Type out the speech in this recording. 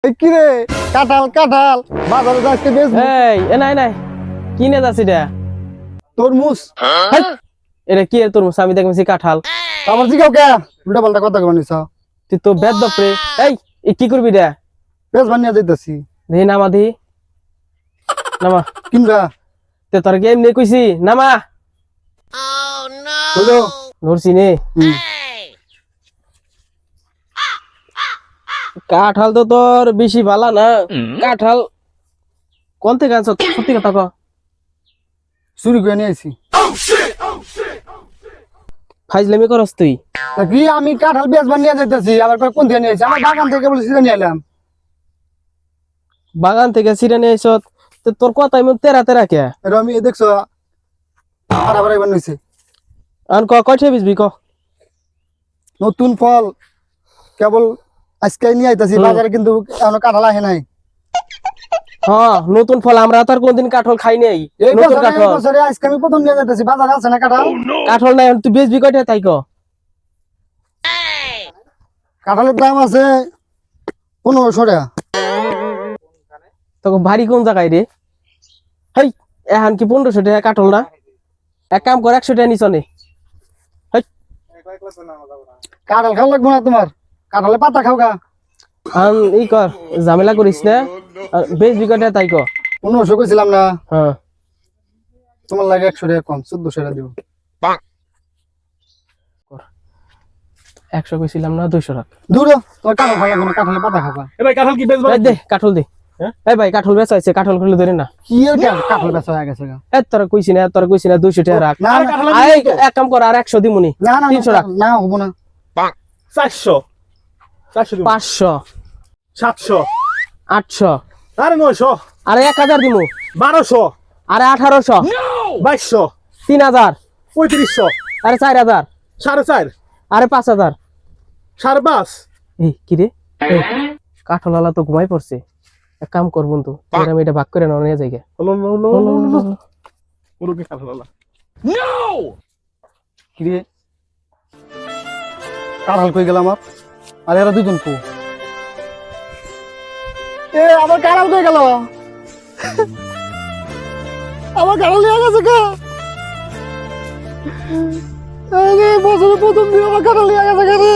এই কি রে কাঁঠাল কাঁঠাল বাজারে যাচ্ছে বেশ এই এ নাই নাই কিনে যাচ্ছি রে তরমুজ এটা কি তোর আমি দেখছি কাঁঠাল আমার জিগাও কে উল্টা পাল্টা কথা কইনিস তুই তো বেদ বাপরে এই কি করবি রে বেশ বানিয়ে যাইতাছি দেখি নামা দি নামা কিনবা তে তোর গেম নিয়ে কইছি নামা বলো ধরছি নে কাঁঠাল তো তোর বেশি ভালো না কাঁঠাল কোন থেকে আনছ সত্যি কথা ক চুরি করে নিয়ে আইছি ফাইজলামি করস তুই তা কি আমি কাঁঠাল বেশ বানিয়ে যাইতাছি আবার কয় কোন থেকে নিয়ে আইছি আমার বাগান থেকে বলে সিধা নিয়ে এলাম বাগান থেকে ছিঁড়ে নিয়ে আইস তো তোর কথা এমন তেরা তেরা কে এটা আমি দেখছো আর আবার এবার নিছে আন ক কয়টা বিজবি ক নতুন ফল কেবল আজকে নিয়ে আইতাছি বাজারে কিন্তু এখনো কাঁঠাল আহে নাই হ্যাঁ নতুন ফল আমরা তার কোনদিন কাঁঠাল খাই নাই এই নতুন বছরে কাঁঠাল আজকে আমি প্রথম নিয়ে যাইতাছি বাজারে আছে না কাঁঠাল কাঁঠাল নাই তুই বেচবি কয়টা তাই ক কাঁঠালের দাম আছে 1500 টাকা তোকে ভারী কোন জায়গায় রে হেই এখন কি 1500 টাকা কাঁঠাল না এক কাম কর 100 টাকা নিছ নে কাঁঠাল খাওয়া লাগবে না তোমার কাঁঠালের পাতা খাও গা আন ই কর ঝামেলা করিস না বেচবি কয়টা তাই ক 1500 কইছিলাম না হ্যাঁ তোমার লাগে 100 টাকা কম 1400 টাকা দিব 100 কইছিলাম না 200 রাখ দূর তোমার কাঁঠাল খাওয়া লাগবে না কাঁঠালের পাতা খাবা এ ভাই কাঁঠাল কি বেচবো এই দে কাঁঠাল দে এই ভাই কাঁঠাল বেচা আছে কাঁঠাল খুলে ধরে না কি এর কাঁঠাল বেচা হয়ে গেছে গা তোরা কইছি না 200 টাকা রাখ না না এই এক কাম কর আর 100 দিমুনি না না 300 রাখ না হবো না 400 দিব 500 700 800 আরে 900 আরে 1000 দিমু 1200 আরে 1800 2200 3000 3500 আরে 4000 4.5 আরে 5000 5.5 এই কি রে কাঠলালা তো ঘুমাই পড়ছে এক কাম কর বন্ধু আমি এটা ভাগ করে নিয়ে যাই গে নো মুরগি কাঁঠাল কি রে কাঁঠাল কই গেল আমার আর এরা দুজন কো এ আমার কাঁঠাল কই গেল আমার কাঁঠাল নিয়ে গেছে কা আরে বছরের প্রথম দিন আমার কাঁঠাল নিয়ে গেছে রে